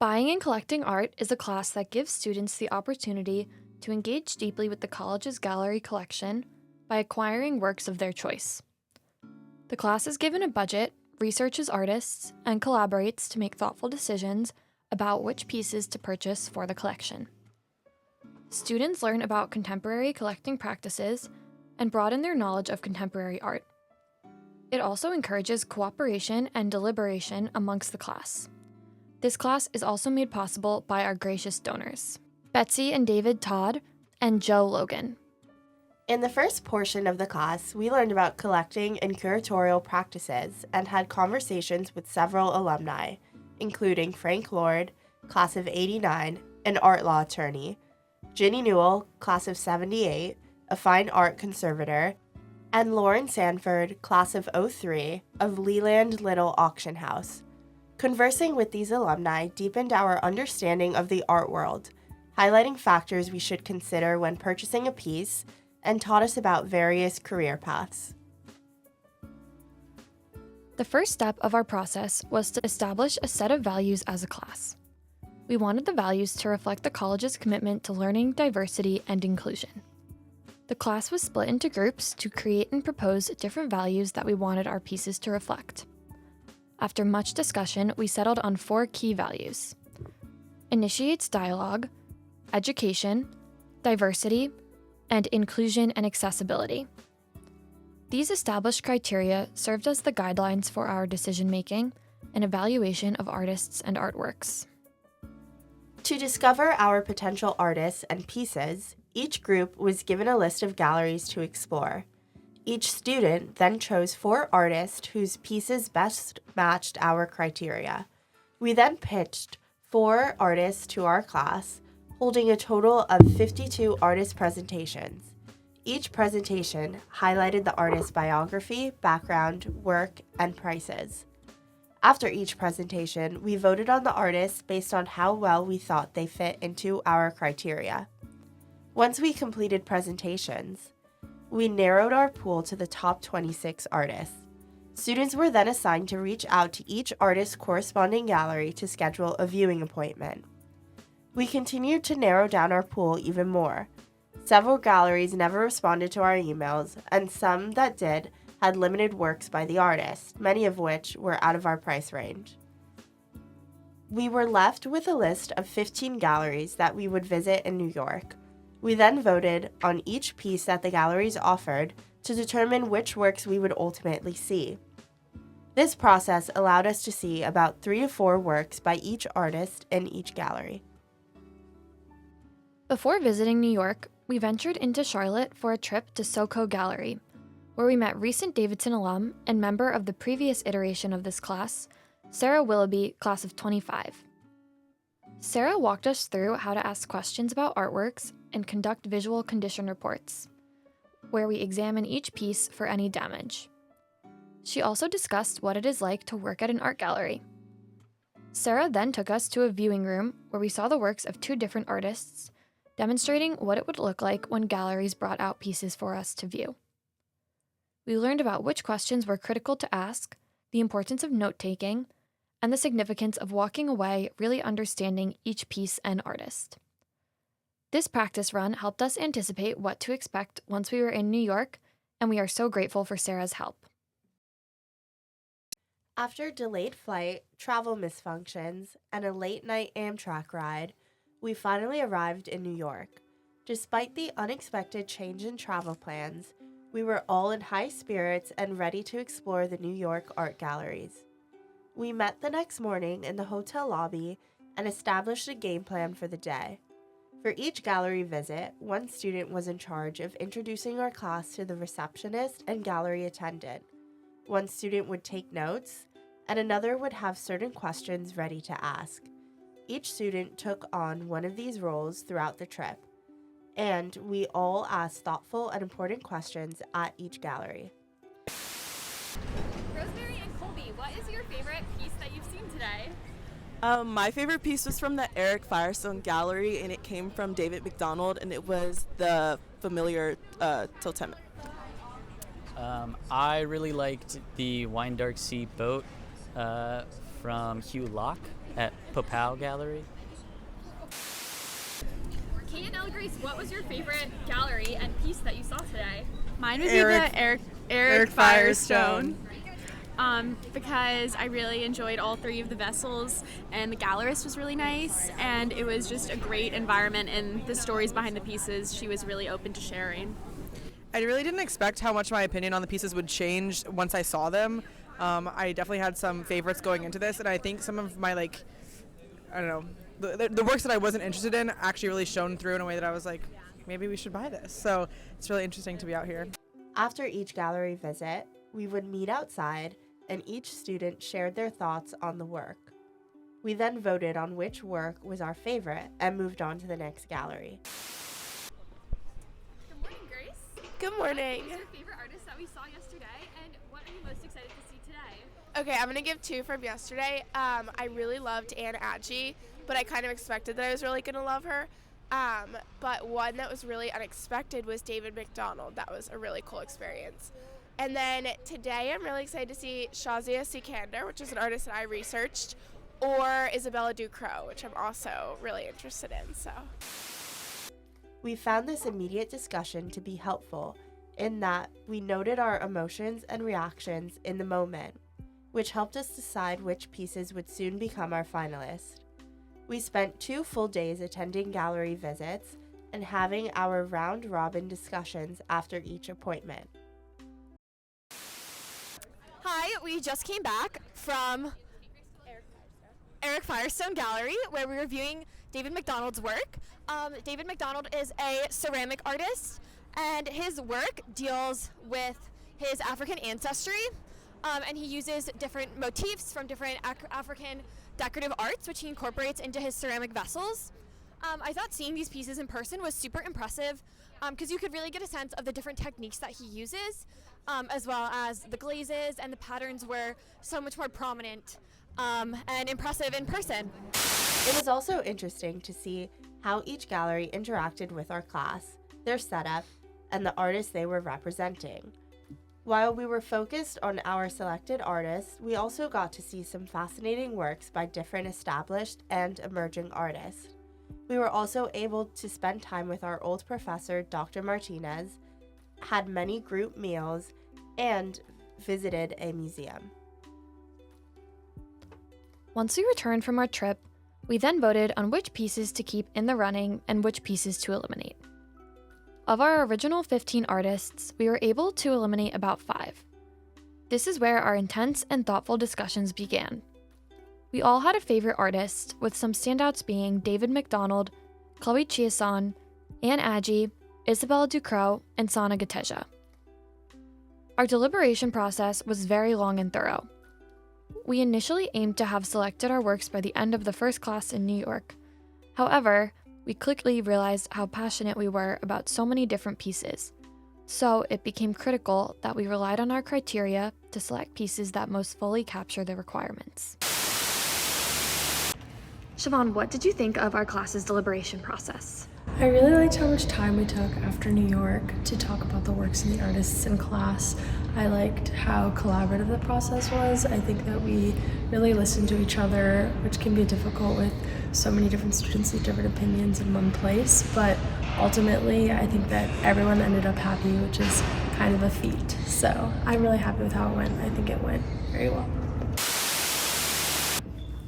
Buying and collecting art is a class that gives students the opportunity to engage deeply with the college's gallery collection by acquiring works of their choice. The class is given a budget, researches artists, and collaborates to make thoughtful decisions about which pieces to purchase for the collection. Students learn about contemporary collecting practices and broaden their knowledge of contemporary art. It also encourages cooperation and deliberation amongst the class. This class is also made possible by our gracious donors, Betsy and David Todd and Joe Logan. In the first portion of the class, we learned about collecting and curatorial practices and had conversations with several alumni, including Frank Lord, class of '89, an art law attorney, Ginny Newell, class of '78, a fine art conservator, and Lauren Sanford, class of '03, of Leland Little Auction House. Conversing with these alumni deepened our understanding of the art world, highlighting factors we should consider when purchasing a piece, and taught us about various career paths. The first step of our process was to establish a set of values as a class. We wanted the values to reflect the college's commitment to learning, diversity, and inclusion. The class was split into groups to create and propose different values that we wanted our pieces to reflect. After much discussion, we settled on 4 key values: initiates dialogue, education, diversity, and inclusion and accessibility. These established criteria served as the guidelines for our decision-making and evaluation of artists and artworks. To discover our potential artists and pieces, each group was given a list of galleries to explore. Each student then chose 4 artists whose pieces best matched our criteria. We then pitched 4 artists to our class, holding a total of 52 artist presentations. Each presentation highlighted the artist's biography, background, work, and prices. After each presentation, we voted on the artists based on how well we thought they fit into our criteria. Once we completed presentations, we narrowed our pool to the top 26 artists. Students were then assigned to reach out to each artist's corresponding gallery to schedule a viewing appointment. We continued to narrow down our pool even more. Several galleries never responded to our emails, and some that did had limited works by the artist, many of which were out of our price range. We were left with a list of 15 galleries that we would visit in New York. We then voted on each piece that the galleries offered to determine which works we would ultimately see. This process allowed us to see about 3 to 4 works by each artist in each gallery. Before visiting New York, we ventured into Charlotte for a trip to SoCo Gallery, where we met recent Davidson alum and member of the previous iteration of this class, Sarah Willoughby, class of '25. Sarah walked us through how to ask questions about artworks and conduct visual condition reports, where we examine each piece for any damage. She also discussed what it is like to work at an art gallery. Sarah then took us to a viewing room where we saw the works of 2 different artists, demonstrating what it would look like when galleries brought out pieces for us to view. We learned about which questions were critical to ask, the importance of note-taking, and the significance of walking away really understanding each piece and artist. This practice run helped us anticipate what to expect once we were in New York, and we are so grateful for Sarah's help. After delayed flight, travel misfunctions, and a late-night Amtrak ride, we finally arrived in New York. Despite the unexpected change in travel plans, we were all in high spirits and ready to explore the New York art galleries. We met the next morning in the hotel lobby and established a game plan for the day. For each gallery visit, one student was in charge of introducing our class to the receptionist and gallery attendant. One student would take notes, and another would have certain questions ready to ask. Each student took on one of these roles throughout the trip, and we all asked thoughtful and important questions at each gallery. Rosemary and Colby, what is your favorite piece that you've seen today? My favorite piece was from the Eric Firestone Gallery, and it came from David McDonald, and it was the familiar totem. I really liked the Wine Dark Sea boat from Hugh Locke. at Papal Gallery. Kate and Ella Grace, what was your favorite gallery and piece that you saw today? Mine would be the Eric Firestone. Because I really enjoyed all three of the vessels, and the gallerist was really nice, and it was just a great environment, and the stories behind the pieces she was really open to sharing. I really didn't expect how much my opinion on the pieces would change once I saw them. I definitely had some favorites going into this, and I think some of my, the works that I wasn't interested in actually really shone through in a way that I was like, maybe we should buy this. So it's really interesting to be out here. After each gallery visit, we would meet outside, and each student shared their thoughts on the work. We then voted on which work was our favorite and moved on to the next gallery. Good morning, Grace. Good morning. What was your favorite artist that we saw yesterday, and what are you most excited to see today? Okay, I'm gonna give two from yesterday. I really loved Anne Agee, but I kind of expected that I was really gonna love her. But one that was really unexpected was David McDonald. That was a really cool experience. And then today I'm really excited to see Shazia Sikander, which is an artist that I researched, or Isabella Ducrot, which I'm also really interested in. So We found this immediate discussion to be helpful in that we noted our emotions and reactions in the moment, which helped us decide which pieces would soon become our finalist. We spent 2 full days attending gallery visits and having our round-robin discussions after each appointment. Hi, we just came back from Eric Firestone Gallery, where we were viewing David McDonald's work. David McDonald is a ceramic artist, and his work deals with his African ancestry, and he uses different motifs from different African decorative arts, which he incorporates into his ceramic vessels. I thought seeing these pieces in person was super impressive, because you could really get a sense of the different techniques that he uses, as well as the glazes and the patterns were so much more prominent and impressive in person. It was also interesting to see how each gallery interacted with our class, their setup, and the artists they were representing. While we were focused on our selected artists, we also got to see some fascinating works by different established and emerging artists. We were also able to spend time with our old professor, Dr. Martinez, had many group meals, and visited a museum. Once we returned from our trip, we then voted on which pieces to keep in the running and which pieces to eliminate. Of our original 15 artists, we were able to eliminate about 5. This is where our intense and thoughtful discussions began. We all had a favorite artist, with some standouts being David McDonald, Chloe Chiasson, Anne Agee, Isabella Ducrot, and Sana Gateja. Our deliberation process was very long and thorough. We initially aimed to have selected our works by the end of the first class in New York. However, we quickly realized how passionate we were about so many different pieces. So it became critical that we relied on our criteria to select pieces that most fully capture the requirements. Siobhan, what did you think of our class's deliberation process? I really liked how much time we took after New York to talk about the works and the artists in class. I liked how collaborative the process was. I think that we really listened to each other, which can be difficult with so many different students with different opinions in one place. But ultimately, I think that everyone ended up happy, which is kind of a feat. So I'm really happy with how it went. I think it went very well.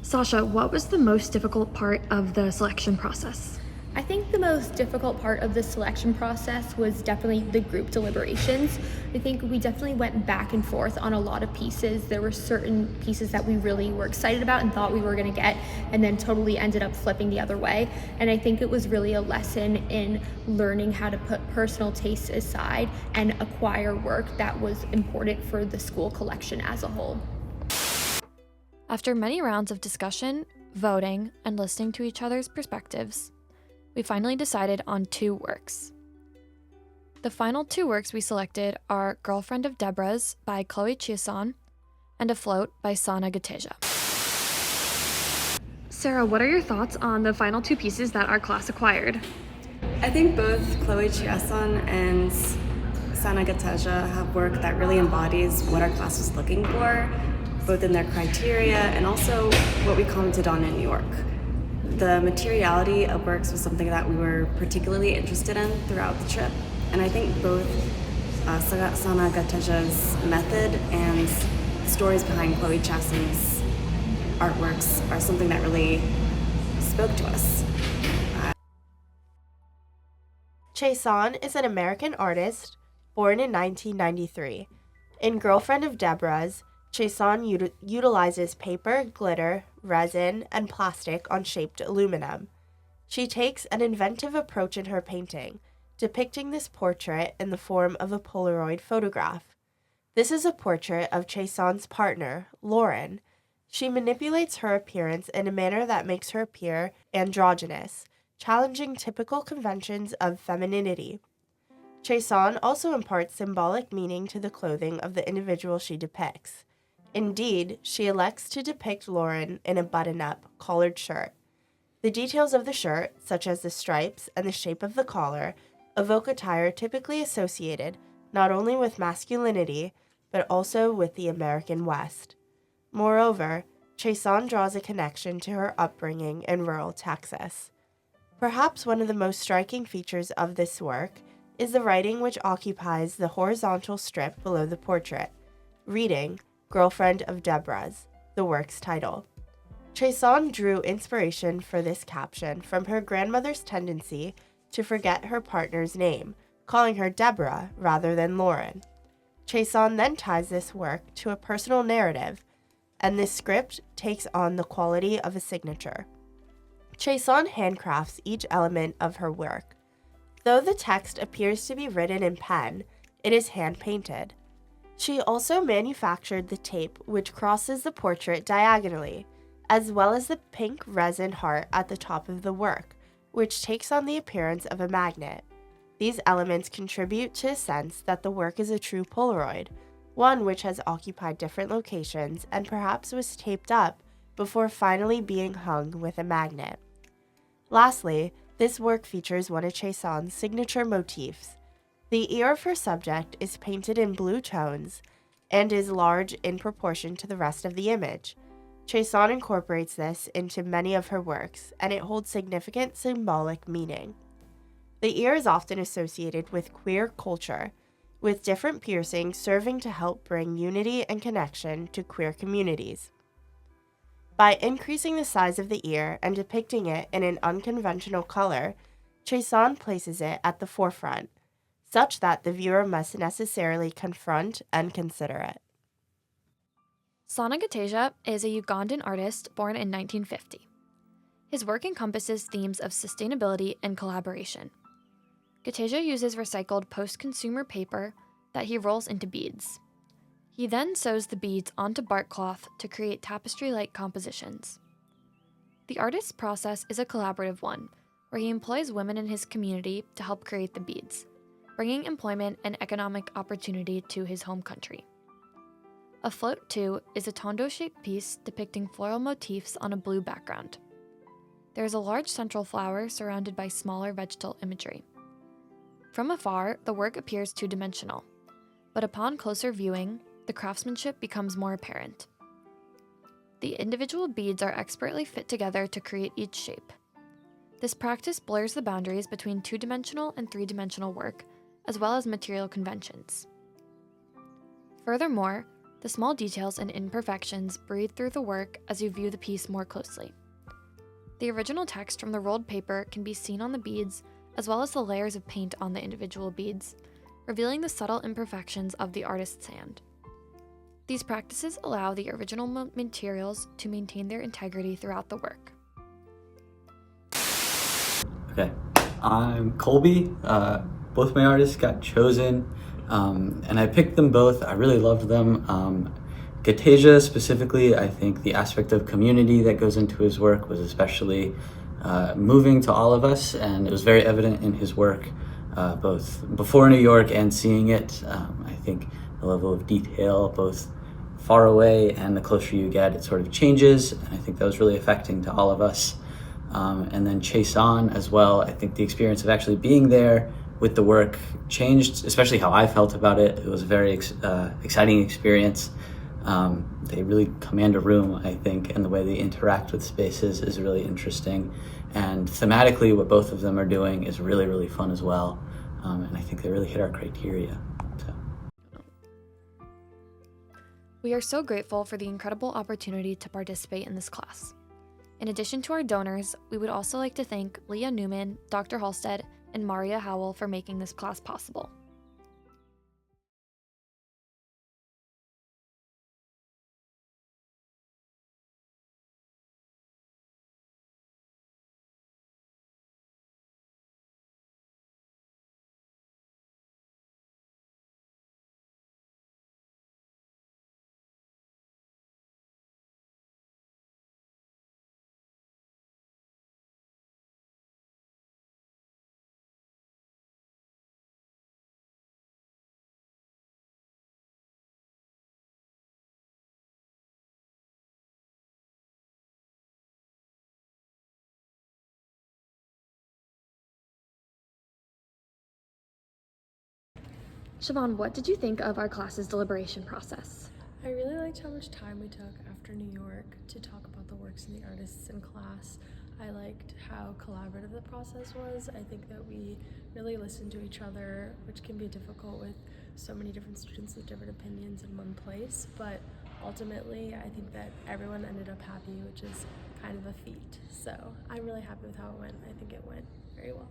Sasha, what was the most difficult part of the selection process? I think the most difficult part of the selection process was definitely the group deliberations. I think we definitely went back and forth on a lot of pieces. There were certain pieces that we really were excited about and thought we were going to get, and then totally ended up flipping the other way. And I think it was really a lesson in learning how to put personal tastes aside and acquire work that was important for the school collection as a whole. After many rounds of discussion, voting, and listening to each other's perspectives, we finally decided on 2 works. The final 2 works we selected are Girlfriend of Deborah's by Chloe Chiasson and Afloat by Sana Gateja. Sarah, what are your thoughts on the final 2 pieces that our class acquired? I think both Chloe Chiasson and Sana Gateja have work that really embodies what our class was looking for. both in their criteria and also what we commented on in New York. The materiality of works was something that we were particularly interested in throughout the trip, and I think both Sana Gateja's method and stories behind Chloe Chasson's artworks are something that really spoke to us. Chason is an American artist born in 1993. In Girlfriend of Deborah's, Chason utilizes paper, glitter, resin, and plastic on shaped aluminum. She takes an inventive approach in her painting, depicting this portrait in the form of a Polaroid photograph. This is a portrait of Chason's partner, Lauren. She manipulates her appearance in a manner that makes her appear androgynous, challenging typical conventions of femininity. Chason also imparts symbolic meaning to the clothing of the individual she depicts. Indeed, she elects to depict Lauren in a button-up, collared shirt. The details of the shirt, such as the stripes and the shape of the collar, evoke attire typically associated not only with masculinity, but also with the American West. Moreover, Chason draws a connection to her upbringing in rural Texas. Perhaps one of the most striking features of this work is the writing which occupies the horizontal strip below the portrait, reading Girlfriend of Deborah's, the work's title. Chason drew inspiration for this caption from her grandmother's tendency to forget her partner's name, calling her Deborah rather than Lauren. Chason then ties this work to a personal narrative, and this script takes on the quality of a signature. Chason handcrafts each element of her work. Though the text appears to be written in pen, it is hand-painted. She also manufactured the tape which crosses the portrait diagonally, as well as the pink resin heart at the top of the work, which takes on the appearance of a magnet. These elements contribute to a sense that the work is a true Polaroid, one which has occupied different locations and perhaps was taped up before finally being hung with a magnet. Lastly, this work features one of Chason's signature motifs. The ear of her subject is painted in blue tones and is large in proportion to the rest of the image. Chason incorporates this into many of her works, and it holds significant symbolic meaning. The ear is often associated with queer culture, with different piercings serving to help bring unity and connection to queer communities. By increasing the size of the ear and depicting it in an unconventional color, Chason places it at the forefront, such that the viewer must necessarily confront and consider it. Sana Gateja is a Ugandan artist born in 1950. His work encompasses themes of sustainability and collaboration. Gateja uses recycled post-consumer paper that he rolls into beads. He then sews the beads onto bark cloth to create tapestry-like compositions. The artist's process is a collaborative one, where he employs women in his community to help create the beads, bringing employment and economic opportunity to his home country. Afloat, too, is a tondo-shaped piece depicting floral motifs on a blue background. There is a large central flower surrounded by smaller vegetal imagery. From afar, the work appears two-dimensional, but upon closer viewing, the craftsmanship becomes more apparent. The individual beads are expertly fit together to create each shape. This practice blurs the boundaries between two-dimensional and three-dimensional work, as well as material conventions. Furthermore, the small details and imperfections breathe through the work as you view the piece more closely. The original text from the rolled paper can be seen on the beads, as well as the layers of paint on the individual beads, revealing the subtle imperfections of the artist's hand. These practices allow the original materials to maintain their integrity throughout the work. Okay, I'm Colby. Both my artists got chosen, and I picked them both. I really loved them. Gateja specifically, I think the aspect of community that goes into his work was especially moving to all of us, and it was very evident in his work, both before New York and seeing it. I think the level of detail, both far away and the closer you get, it sort of changes, and I think that was really affecting to all of us. And then Chason as well, I think the experience of actually being there with the work changed, especially how I felt about it. It was a very exciting experience. They really command a room, I think, and the way they interact with spaces is really interesting. And thematically, what both of them are doing is really, really fun as well. And I think they really hit our criteria. So. We are so grateful for the incredible opportunity to participate in this class. In addition to our donors, we would also like to thank Leah Newman, Dr. Halstead, and Maria Howell for making this class possible. Siobhan, what did you think of our class's deliberation process? I really liked how much time we took after New York to talk about the works and the artists in class. I liked how collaborative the process was. I think that we really listened to each other, which can be difficult with so many different students with different opinions in one place, but ultimately I think that everyone ended up happy, which is kind of a feat. So I'm really happy with how it went. I think it went very well.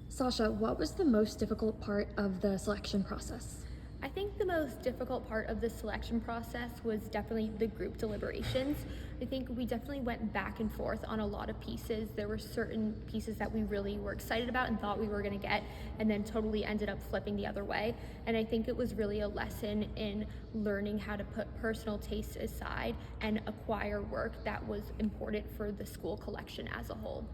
Sasha, what was the most difficult part of the selection process? I think the most difficult part of the selection process was definitely the group deliberations. I think we definitely went back and forth on a lot of pieces. There were certain pieces that we really were excited about and thought we were going to get, and then totally ended up flipping the other way. And I think it was really a lesson in learning how to put personal tastes aside and acquire work that was important for the school collection as a whole.